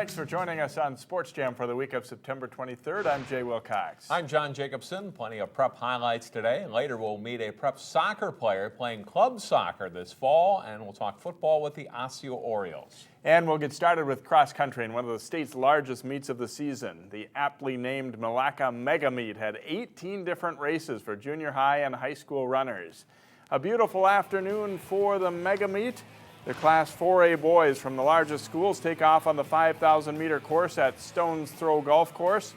Thanks for joining us on Sports Jam for the week of September 23rd. I'm Jay Wilcox. I'm John Jacobson. Plenty of prep highlights today. Later we'll meet a prep soccer player playing club soccer this fall, and we'll talk football with the Osseo Orioles. And we'll get started with cross country in one of the state's largest meets of the season. The aptly named Milaca Mega Meet had 18 different races for junior high and high school runners. A beautiful afternoon for the Mega Meet. The Class 4A boys from the largest schools take off on the 5,000-meter course at Stones Throw Golf Course.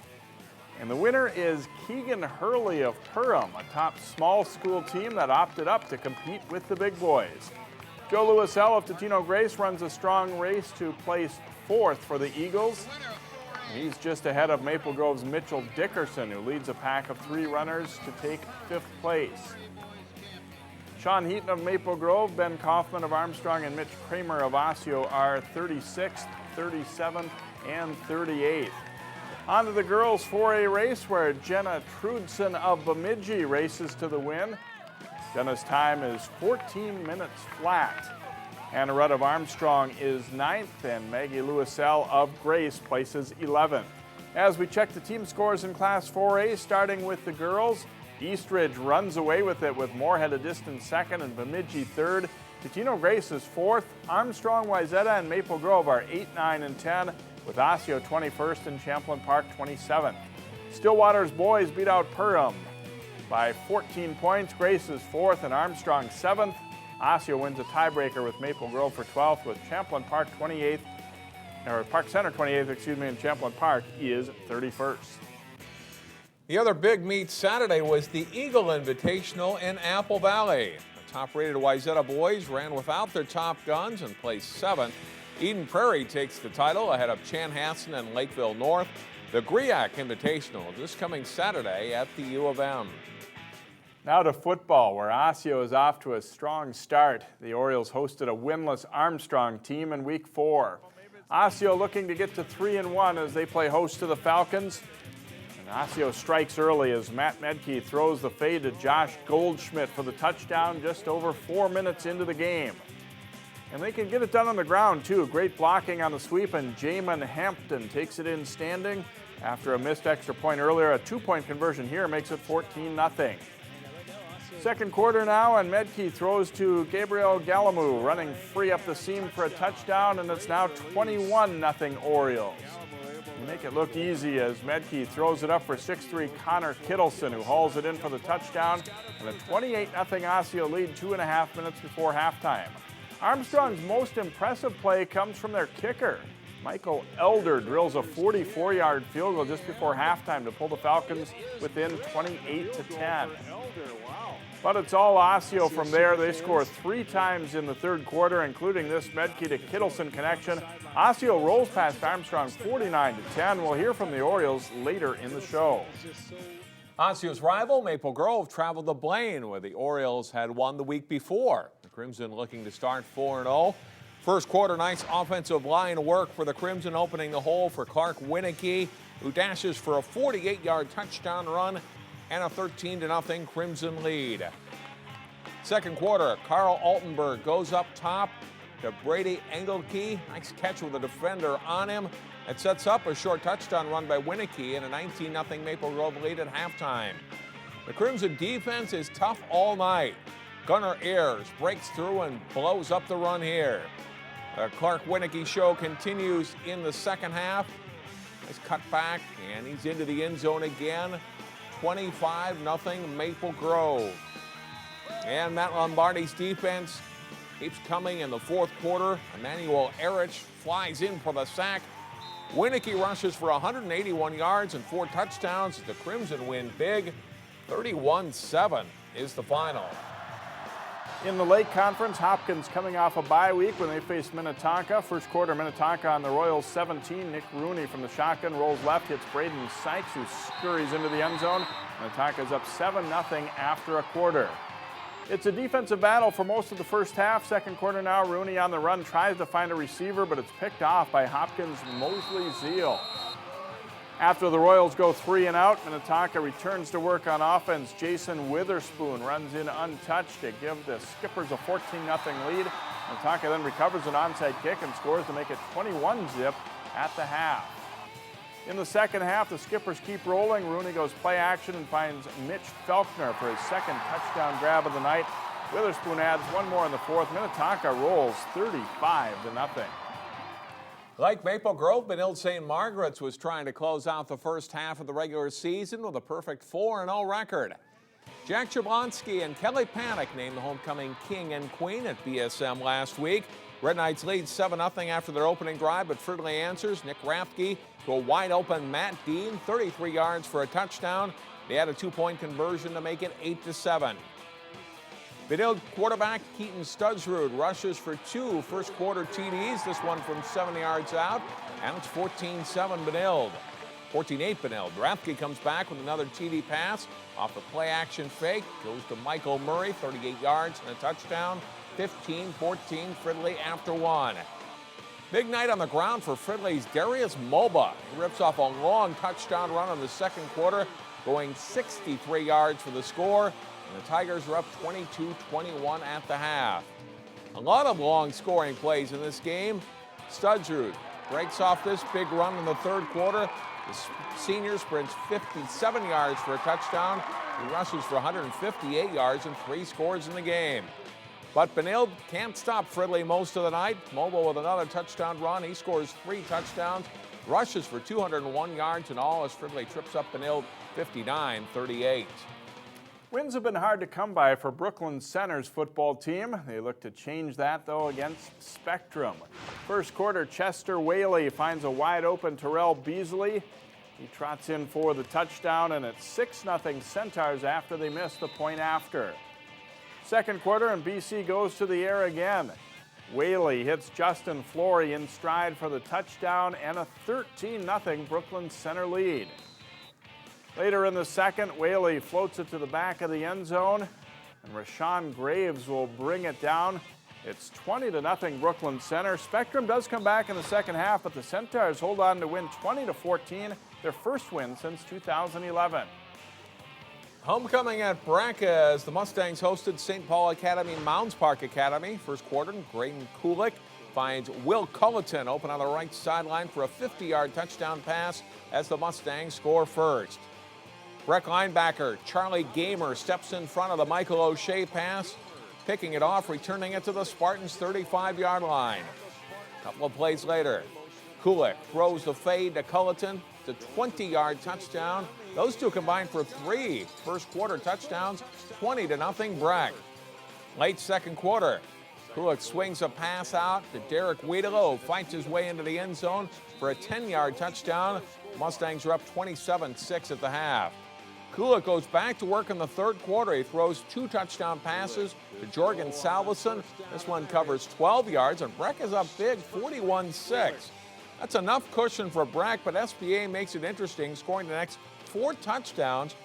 And the winner is Keegan Hurley of Perham, a top small school team that opted up to compete with the big boys. Joe Louiselle of Totino Grace runs a strong race to place 4th for the Eagles. He's just ahead of Maple Grove's Mitchell Dickerson, who leads a pack of 3 runners to take 5th place. Sean Heaton of Maple Grove, Ben Kaufman of Armstrong, and Mitch Kramer of Osseo are 36th, 37th, and 38th. On to the girls' 4A race, where Jenna Trudson of Bemidji races to the win. Jenna's time is 14 minutes flat. Anna Rudd of Armstrong is 9th, and Maggie Louiselle of Grace places 11th. As we check the team scores in Class 4A, starting with the girls, Eastridge runs away with it with Moorhead a distant 2nd and Bemidji 3rd. Totino Grace is 4th. Armstrong, Wayzata, and Maple Grove are 8, 9, and 10, with Osseo 21st and Champlin Park 27th. Stillwater's boys beat out Perham by 14 points. Grace is 4th and Armstrong 7th. Osseo wins a tiebreaker with Maple Grove for 12th, with Champlin Park 28th, or Park Center 28th, and Champlin Park is 31st. The other big meet Saturday was the Eagle Invitational in Apple Valley. The top-rated Wayzata boys ran without their top guns and placed 7th. Eden Prairie takes the title ahead of Chanhassen and Lakeville North. The GRIAC Invitational this coming Saturday at the U of M. Now to football, where Osseo is off to a strong start. The Orioles hosted a winless Armstrong team in Week 4. Osseo looking to get to 3-1 as they play host to the Falcons. Osseo strikes early as Matt Medke throws the fade to Josh Goldschmidt for the touchdown just over 4 minutes into the game. And they can get it done on the ground, too. Great blocking on the sweep, and Jamin Hampton takes it in standing. After a missed extra point earlier, a 2-point conversion here makes it 14-0. Second quarter now, and Medke throws to Gabriel Galamou, running free up the seam for a touchdown, and it's now 21-0 Orioles. Make it look easy as Medke throws it up for 6'3" Connor Kittleson, who hauls it in for the touchdown, and a 28-0 Osseo lead 2.5 minutes before halftime. Armstrong's most impressive play comes from their kicker. Michael Elder drills a 44-yard field goal just before halftime to pull the Falcons within 28-10. But it's all Osseo from there. They score 3 times in the third quarter, including this Medke to Kittleson connection. Osseo rolls past Armstrong 49-10. We'll hear from the Orioles later in the show. Osseo's rival, Maple Grove, traveled to Blaine, where the Orioles had won the week before. The Crimson looking to start 4-0. First quarter, nice offensive line work for the Crimson, opening the hole for Clark Winicky, who dashes for a 48-yard touchdown run and a 13-0 Crimson lead. Second quarter, Carl Altenberg goes up top to Brady Engelke. Nice catch with a defender on him. It sets up a short touchdown run by Winicky and a 19-0 Maple Grove lead at halftime. The Crimson defense is tough all night. Gunnar Ayers breaks through and blows up the run here. The Clark Winicky show continues in the second half. Nice cut back, and he's into the end zone again. 25-0 Maple Grove. And Matt Lombardi's defense keeps coming in the fourth quarter. Emmanuel Erich flies in for the sack. Winicky rushes for 181 yards and 4 touchdowns. The Crimson win big. 31-7 is the final. In the Lake Conference, Hopkins coming off a bye week when they face Minnetonka. First quarter, Minnetonka on the Royals 17. Nick Rooney from the shotgun rolls left, hits Braden Sykes, who scurries into the end zone. Minnetonka's up 7-0 after a quarter. It's a defensive battle for most of the first half. Second quarter now, Rooney on the run tries to find a receiver, but it's picked off by Hopkins' Mosley Zeal. After the Royals go 3 and out, Minnetonka returns to work on offense. Jason Witherspoon runs in untouched to give the Skippers a 14-0 lead. Minnetonka then recovers an onside kick and scores to make it 21-0 at the half. In the second half, the Skippers keep rolling. Rooney goes play action and finds Mitch Felkner for his second touchdown grab of the night. Witherspoon adds one more in the fourth. Minnetonka rolls 35-0. Like Maple Grove, Benilde St. Margaret's was trying to close out the first half of the regular season with a perfect 4-0 record. Jack Jablonski and Kelly Panic named the homecoming king and queen at BSM last week. Red Knights lead 7-0 after their opening drive, but Fridley answers. Nick Rathke to a wide-open Matt Dean, 33 yards for a touchdown. They had a 2-point conversion to make it 8-7. Benilde quarterback Keaton Studsrud rushes for 2 first-quarter TDs, this one from 7 yards out, and it's 14-7 Benilde. 14-8 Benilde. Rathke comes back with another TD pass off the play-action fake. Goes to Michael Murray, 38 yards and a touchdown. 15-14 Fridley after one. Big night on the ground for Fridley's Darius Mulba. He rips off a long touchdown run in the second quarter, going 63 yards for the score, and the Tigers are up 22-21 at the half. A lot of long scoring plays in this game. Studsrud breaks off this big run in the third quarter. The senior sprints 57 yards for a touchdown. He rushes for 158 yards and 3 scores in the game. But Benilde can't stop Fridley most of the night. Mobile with another touchdown run. He scores 3 touchdowns, rushes for 201 yards in all as Fridley trips up Benilde 59-38. Wins have been hard to come by for Brooklyn Center's football team. They look to change that, though, against Spectrum. First quarter, Chester Whaley finds a wide-open Terrell Beasley. He trots in for the touchdown, and it's 6-0 Centaurs after they miss the point after. Second quarter, and BC goes to the air again. Whaley hits Justin Flory in stride for the touchdown and a 13-0 Brooklyn Center lead. Later in the second, Whaley floats it to the back of the end zone, and Rashawn Graves will bring it down. It's 20-0 Brooklyn Center. Spectrum does come back in the second half, but the Centaurs hold on to win 20-14, their first win since 2011. Homecoming at Breck as the Mustangs hosted St. Paul Academy Mounds Park Academy. First quarter, Graydon Kulik finds Will Culleton open on the right sideline for a 50-yard touchdown pass as the Mustangs score first. Breck linebacker Charlie Gamer steps in front of the Michael O'Shea pass, picking it off, returning it to the Spartans' 35-yard line. A couple of plays later, Kulik throws the fade to Culleton. It's a 20-yard touchdown. Those two combined for 3 first-quarter touchdowns, 20-0 Breck. Late second quarter, Kulik swings a pass out to Derek Wiedelo, fights his way into the end zone for a 10-yard touchdown. Mustangs are up 27-6 at the half. Kulik goes back to work in the third quarter. He throws 2 touchdown passes to Jorgen Salveson. This one covers 12 yards, and Breck is up big, 41-6. That's enough cushion for Breck, but SPA makes it interesting, scoring the next 4 touchdowns.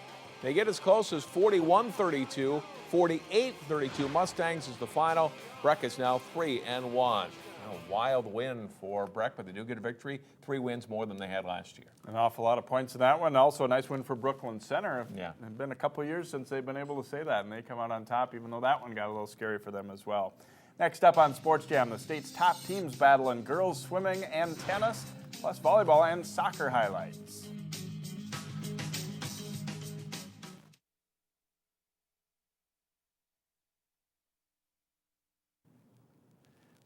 They get as close as 41-32, 48-32. Mustangs is the final. Breck is now 3-1. A wild win for Breck, but they do get a victory. 3 wins more than they had last year. An awful lot of points in that one. Also a nice win for Brooklyn Center. Yeah. It's been a couple years since they've been able to say that, and they come out on top, even though that one got a little scary for them as well. Next up on Sports Jam, the state's top teams battle in girls swimming and tennis, plus volleyball and soccer highlights.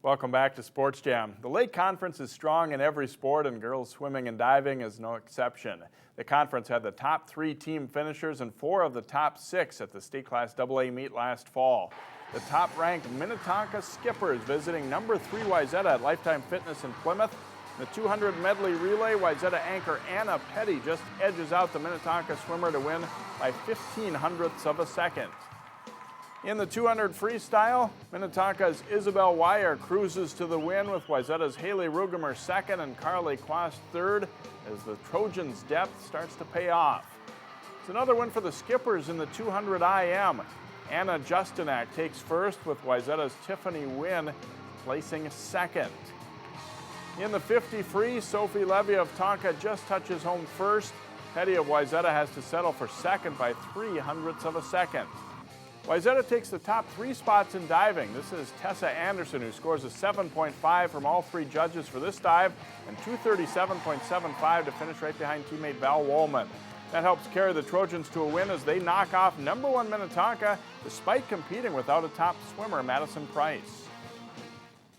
Welcome back to Sports Jam. The Lake Conference is strong in every sport, and girls swimming and diving is no exception. The conference had the top 3 team finishers and 4 of the top 6 at the state class AA meet last fall. The top-ranked Minnetonka Skippers visiting number 3 Wayzata at Lifetime Fitness in Plymouth. In the 200 medley relay, Wayzata anchor Anna Petty just edges out the Minnetonka swimmer to win by 0.15 of a second. In the 200 freestyle, Minnetonka's Isabel Weyer cruises to the win with Wayzata's Haley Rugemer second and Carly Quast third as the Trojans' depth starts to pay off. It's another win for the Skippers in the 200 IM. Anna Justinak takes first with Wayzata's Tiffany Wynn placing second. In the 50 free, Sophie Levy of Tonka just touches home first. Petty of Wayzata has to settle for second by 0.03 of a second. Wayzata takes the top 3 spots in diving. This is Tessa Anderson, who scores a 7.5 from all 3 judges for this dive and 237.75 to finish right behind teammate Val Woolman. That helps carry the Trojans to a win as they knock off #1 Minnetonka despite competing without a top swimmer, Madison Price.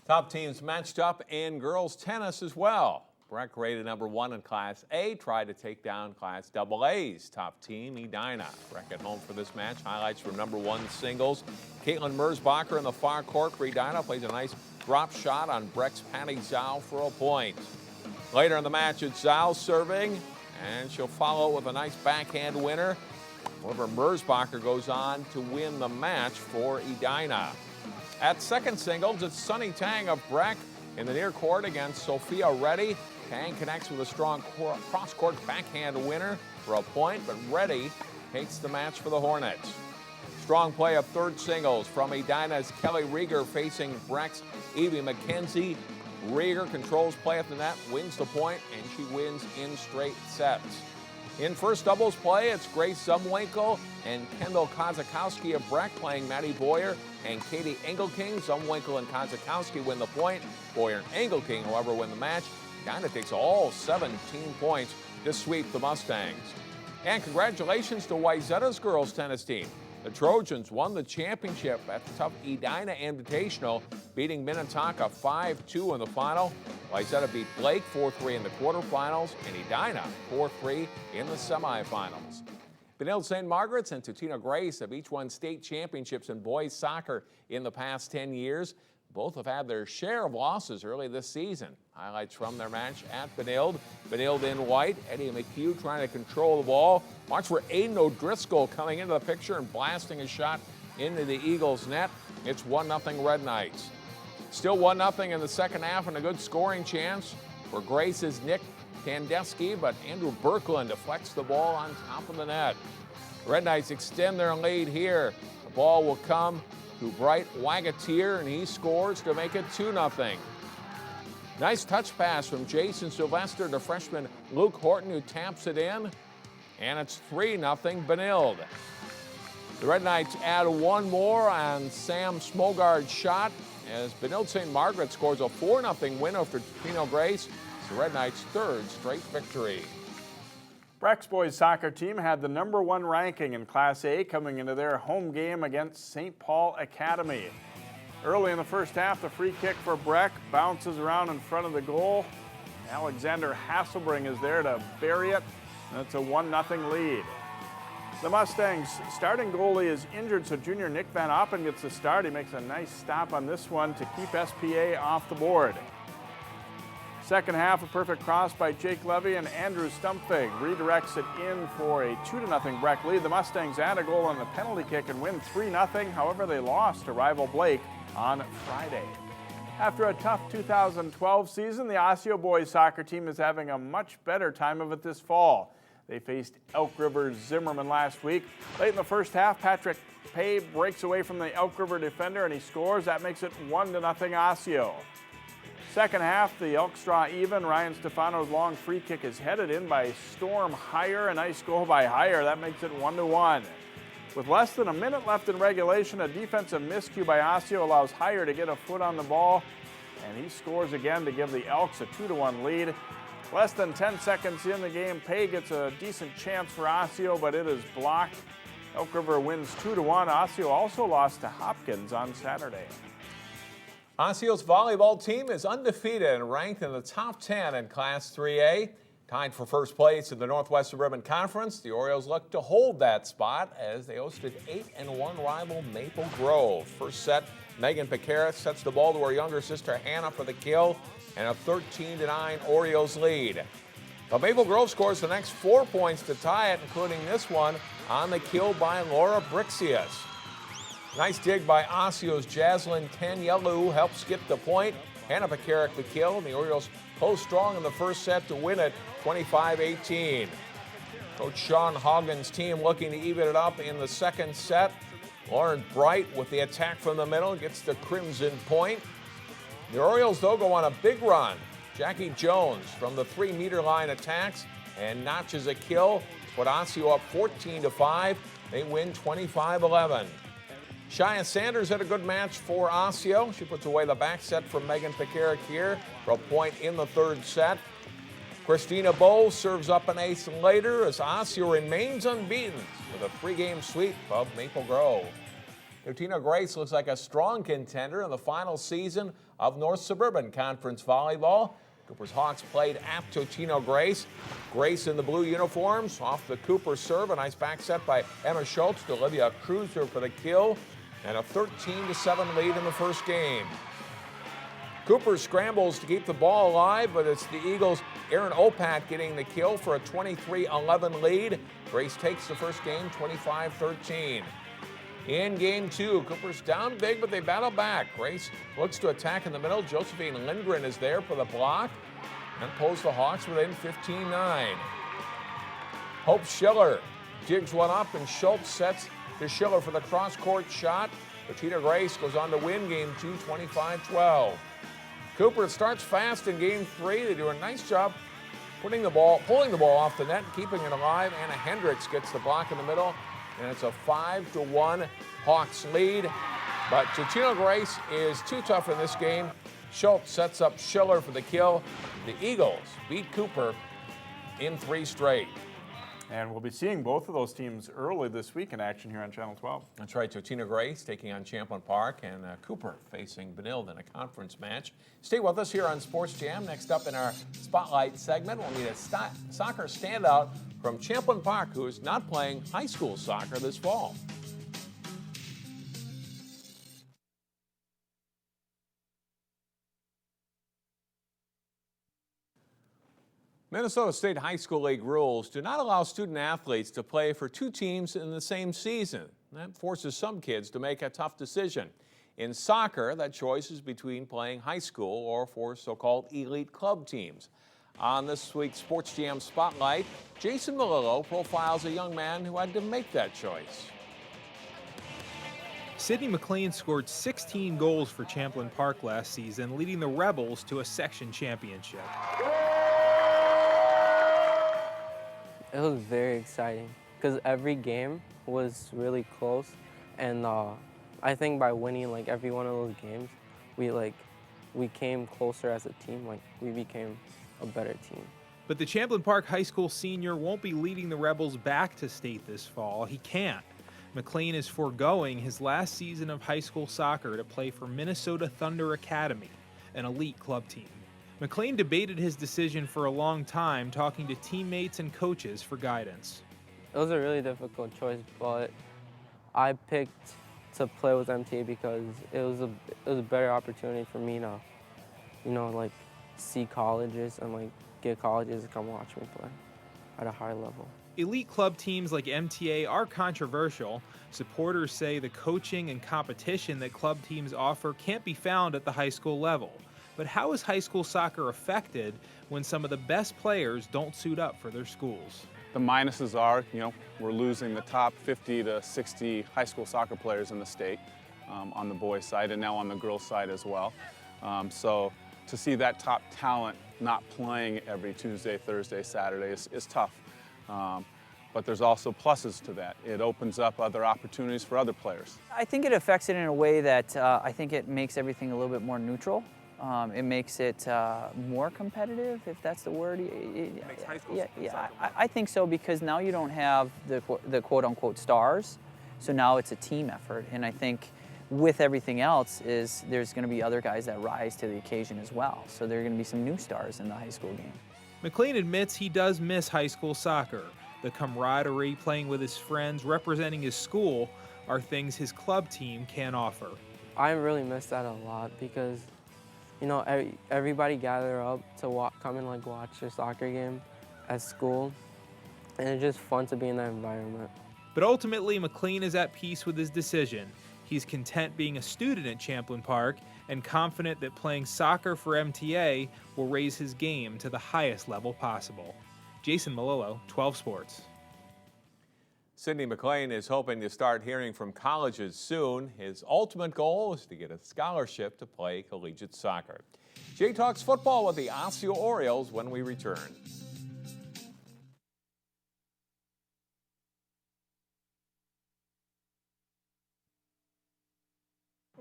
Top teams matched up in girls tennis as well. Breck, rated #1 in Class A, tried to take down Class AA's top team, Edina. Breck at home for this match. Highlights from #1 singles. Caitlin Merzbacher in the far court for Edina plays a nice drop shot on Breck's Patty Zhao for a point. Later in the match, it's Zhao serving, and she'll follow with a nice backhand winner. However, Merzbacher goes on to win the match for Edina. At second singles, it's Sunny Tang of Breck in the near court against Sophia Reddy. Tang connects with a strong cross-court backhand winner for a point, but Reddy takes the match for the Hornets. Strong play of third singles from Edina's Kelly Rieger facing Breck's Evie McKenzie. Rieger controls play at the net, wins the point, and she wins in straight sets. In first doubles play, it's Grace Zumwinkle and Kendall Kozakowski of Breck playing Maddie Boyer and Katie Engelking. Zumwinkle and Kozakowski win the point. Boyer and Engelking, however, win the match. Edina takes all 17 points to sweep the Mustangs. And congratulations to Wayzata's girls tennis team. The Trojans won the championship at the tough Edina Invitational, beating Minnetonka 5-2 in the final. Wayzata beat Blake 4-3 in the quarterfinals, and Edina 4-3 in the semifinals. Benilde St. Margaret's and Tutina Grace have each won state championships in boys soccer in the past 10 years. Both have had their share of losses early this season. Highlights from their match at Benilde. Benilde in white, Eddie McHugh trying to control the ball. Watch for Aiden O'Driscoll coming into the picture and blasting a shot into the Eagles' net. It's 1-0 Red Knights. Still 1-0 in the second half and a good scoring chance for Grace's Nick Kandeski, but Andrew Birkeland deflects the ball on top of the net. Red Knights extend their lead here. The ball will come to Bright Wagateer, and he scores to make it 2-0. Nice touch pass from Jason Sylvester to freshman Luke Horton, who taps it in, and it's 3-0 Benilde. The Red Knights add one more on Sam Smogard's shot as Benilde St. Margaret scores a 4-0 win over Pino Grace. It's the Red Knights' third straight victory. Breck's boys soccer team had the #1 ranking in Class A coming into their home game against St. Paul Academy. Early in the first half, the free kick for Breck bounces around in front of the goal. Alexander Hasselbring is there to bury it, and it's a 1-0 lead. The Mustangs' starting goalie is injured, so junior Nick Van Oppen gets the start. He makes a nice stop on this one to keep SPA off the board. Second half, a perfect cross by Jake Levy, and Andrew Stumpfig redirects it in for a 2-0 Breck lead. The Mustangs add a goal on the penalty kick and win 3-0. However, they lost to rival Blake on Friday. After a tough 2012 season, the Osseo boys soccer team is having a much better time of it this fall. They faced Elk River's Zimmerman last week. Late in the first half, Patrick Pay breaks away from the Elk River defender and he scores. That makes it 1-0 Osseo. Second half, the Elks draw even. Ryan Stefano's long free kick is headed in by Storm Heyer. A nice goal by Heyer. That makes it 1-1. With less than a minute left in regulation, a defensive miscue by Osseo allows Heyer to get a foot on the ball, and he scores again to give the Elks a 2-1 lead. Less than 10 seconds in the game, Pay gets a decent chance for Osseo, but it is blocked. Elk River wins 2-1. Osseo also lost to Hopkins on Saturday. Osseo's volleyball team is undefeated and ranked in the top 10 in Class 3A. Tied for first place in the Northwest Suburban Conference, the Orioles look to hold that spot as they hosted 8-1 rival Maple Grove. First set, Megan Picaris sets the ball to her younger sister Hannah for the kill, and a 13-9 Orioles lead. But Maple Grove scores the next 4 points to tie it, including this one on the kill by Laura Brixius. Nice dig by Osseo's Jaslyn Tanyelu helps get the point. Hannah Picaris the kill, and the Orioles close strong in the first set to win it 25-18. Coach Sean Hoggan's team looking to even it up in the second set. Lauren Bright with the attack from the middle gets the Crimson point. The Orioles, though, go on a big run. Jackie Jones from the 3-meter line attacks and notches a kill. Put Osseo up 14-5. They win 25-11. Shia Sanders had a good match for Osseo. She puts away the back set from Megan Pekarik here for a point in the third set. Christina Bowles serves up an ace later as Osseo remains unbeaten with a 3-game sweep of Maple Grove. Totino Grace looks like a strong contender in the final season of North Suburban Conference Volleyball. Cooper's Hawks played at Totino Grace. Grace in the blue uniforms off the Cooper serve. A nice back set by Emma Schultz to Olivia Cruiser for the kill. And a 13-7 lead in the first game. Cooper scrambles to keep the ball alive, but it's the Eagles' Erin Opat getting the kill for a 23-11 lead. Grace takes the first game 25-13. In game two, Cooper's down big, but they battle back. Grace looks to attack in the middle. Josephine Lindgren is there for the block and pulls the Hawks within 15-9. Hope Schiller digs one up, and Schultz sets to Schiller for the cross-court shot. Totino Grace goes on to win game two, 25-12. Cooper starts fast in game three. They do a nice job pulling the ball off the net, keeping it alive. Anna Hendricks gets the block in the middle, and it's a 5-1 Hawks lead. But Totino Grace is too tough in this game. Schultz sets up Schiller for the kill. The Eagles beat Cooper in 3 straight. And we'll be seeing both of those teams early this week in action here on Channel 12. That's right, Totino Grace taking on Champlin Park, and Cooper facing Benilde in a conference match. Stay with us here on Sports Jam. Next up in our Spotlight segment, we'll meet a soccer standout from Champlin Park who is not playing high school soccer this fall. Minnesota State High School League rules do not allow student athletes to play for 2 teams in the same season. That forces some kids to make a tough decision. In soccer, that choice is between playing high school or for so-called elite club teams. On this week's Sports Jam Spotlight, Jason Melillo profiles a young man who had to make that choice. Sidney McLain scored 16 goals for Champlin Park last season, leading the Rebels to a section championship. It was very exciting because every game was really close, and I think by winning like every one of those games, we came closer as a team. Like we became a better team. But the Champlin Park High School senior won't be leading the Rebels back to state this fall. He can't. McLain is foregoing his last season of high school soccer to play for Minnesota Thunder Academy, an elite club team. McLain debated his decision for a long time, talking to teammates and coaches for guidance. It was a really difficult choice, but I picked to play with MTA because it was a better opportunity for me to, like see colleges and like get colleges to come watch me play at a high level. Elite club teams like MTA are controversial. Supporters say the coaching and competition that club teams offer can't be found at the high school level. But how is high school soccer affected when some of the best players don't suit up for their schools? The minuses are, we're losing the top 50 to 60 high school soccer players in the state on the boys' side and now on the girls' side as well. So to see that top talent not playing every Tuesday, Thursday, Saturday is tough. But there's also pluses to that. It opens up other opportunities for other players. I think it affects it in a way that I think it makes everything a little bit more neutral. It makes it more competitive, if that's the word. It makes high school soccer I think so, because now you don't have the quote-unquote stars, so now it's a team effort. And I think with everything else there's going to be other guys that rise to the occasion as well. So there are going to be some new stars in the high school game. McLain admits he does miss high school soccer. The camaraderie, playing with his friends, representing his school, are things his club team can't offer. I really miss that a lot because, everybody gather up to come and watch a soccer game at school, and it's just fun to be in that environment. But ultimately, McLain is at peace with his decision. He's content being a student at Champlin Park and confident that playing soccer for MTA will raise his game to the highest level possible. Jason Melillo, 12 Sports. Sidney McLain is hoping to start hearing from colleges soon. His ultimate goal is to get a scholarship to play collegiate soccer. Jay talks football with the Osseo Orioles when we return.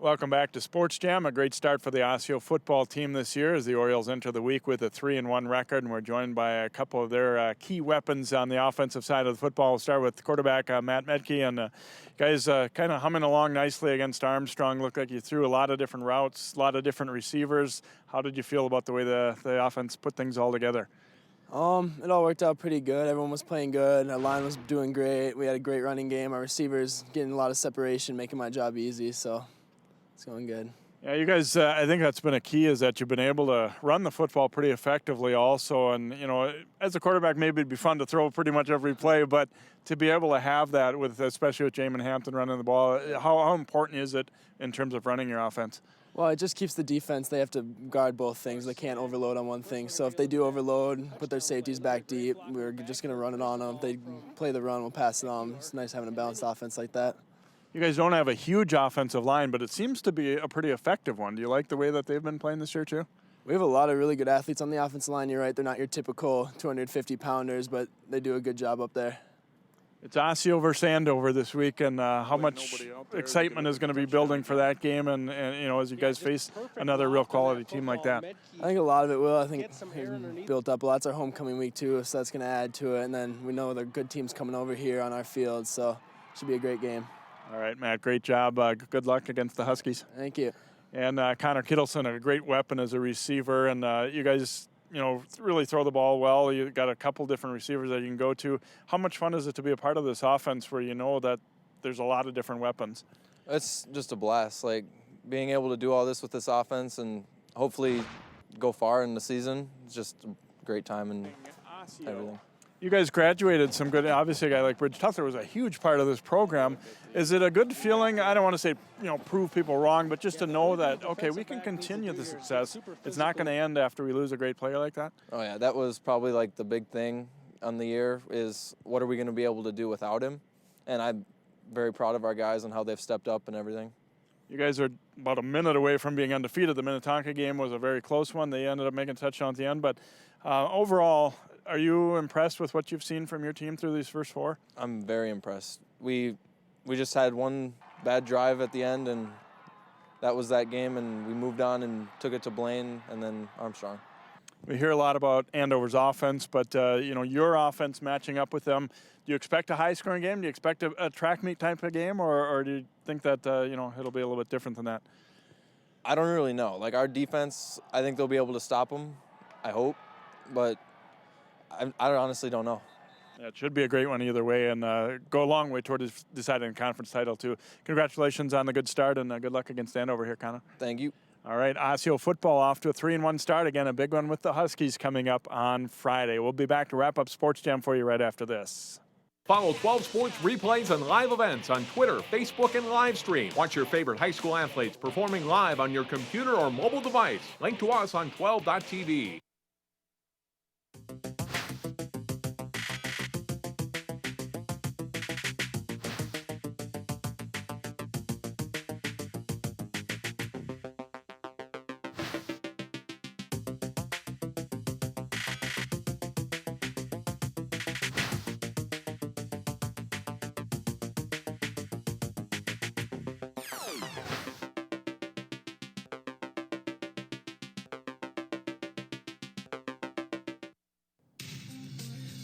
Welcome back to Sports Jam. A great start for the Osseo football team this year as the Orioles enter the week with a 3-1 record, and we're joined by a couple of their key weapons on the offensive side of the football. We'll start with quarterback Matt Metke, and guys kind of humming along nicely against Armstrong. Looked like you threw a lot of different routes, a lot of different receivers. How did you feel about the way the offense put things all together? It all worked out pretty good. Everyone was playing good. Our line was doing great. We had a great running game. Our receivers getting a lot of separation, making my job easy, so it's going good. Yeah, you guys, I think that's been a key, is that you've been able to run the football pretty effectively also. And, you know, as a quarterback, maybe it'd be fun to throw pretty much every play, but to be able to have that, especially with Jamin Hampton running the ball, how important is it in terms of running your offense? Well, it just keeps the defense. They have to guard both things. They can't overload on one thing. So if they do overload, put their safeties back deep, we're just going to run it on them. If they play the run, we'll pass it on. It's nice having a balanced offense like that. You guys don't have a huge offensive line, but it seems to be a pretty effective one. Do you like the way that they've been playing this year too? We have a lot of really good athletes on the offensive line. You're right, they're not your typical 250-pounders, but they do a good job up there. It's Osseo versus Andover this week, and how much excitement is going to be building for that game, and you know, as you guys face another real quality team like that? I think a lot of it will. I think we've built up a lot. It's our homecoming week too, so that's going to add to it. And then we know there are good teams coming over here on our field, so it should be a great game. All right, Matt, great job. Good luck against the Huskies. Thank you. And Connor Kittleson, a great weapon as a receiver, and you guys, you know, really throw the ball well. You got a couple different receivers that you can go to. How much fun is it to be a part of this offense where you know that there's a lot of different weapons? It's just a blast, like being able to do all this with this offense and hopefully go far in the season. It's just a great time and everything. You guys graduated some good, obviously a guy like Bridge Tuthler was a huge part of this program. Is it a good feeling, I don't want to say, you know, prove people wrong, but just to know that, okay, we can continue the success. It's not going to end after we lose a great player like that? Oh yeah, that was probably like the big thing on the year is what are we going to be able to do without him? And I'm very proud of our guys and how they've stepped up and everything. You guys are about a minute away from being undefeated. The Minnetonka game was a very close one. They ended up making a touchdown at the end, but overall, are you impressed with what you've seen from your team through these first four? I'm very impressed. We just had one bad drive at the end, and that was that game, and we moved on and took it to Blaine and then Armstrong. We hear a lot about Andover's offense, but you know, your offense matching up with them. Do you expect a high-scoring game? Do you expect a track meet type of game, or do you think that you know, it'll be a little bit different than that? I don't really know. Like our defense, I think they'll be able to stop them. I hope, but I honestly don't know. Yeah, it should be a great one either way, and go a long way toward deciding the conference title too. Congratulations on the good start, and good luck against Andover here, Connor. Thank you. All right, Osseo football off to a 3-1 start. Again, a big one with the Huskies coming up on Friday. We'll be back to wrap up Sports Jam for you right after this. Follow 12 Sports replays and live events on Twitter, Facebook, and live stream. Watch your favorite high school athletes performing live on your computer or mobile device. Link to us on 12.tv.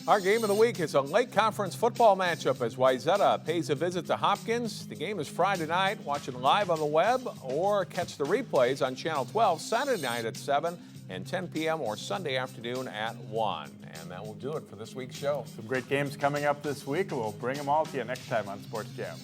Our game of the week is a late conference football matchup as Wayzata pays a visit to Hopkins. The game is Friday night. Watch it live on the web or catch the replays on Channel 12 Saturday night at 7 and 10 p.m. or Sunday afternoon at 1. And that will do it for this week's show. Some great games coming up this week. We'll bring them all to you next time on Sports Jam.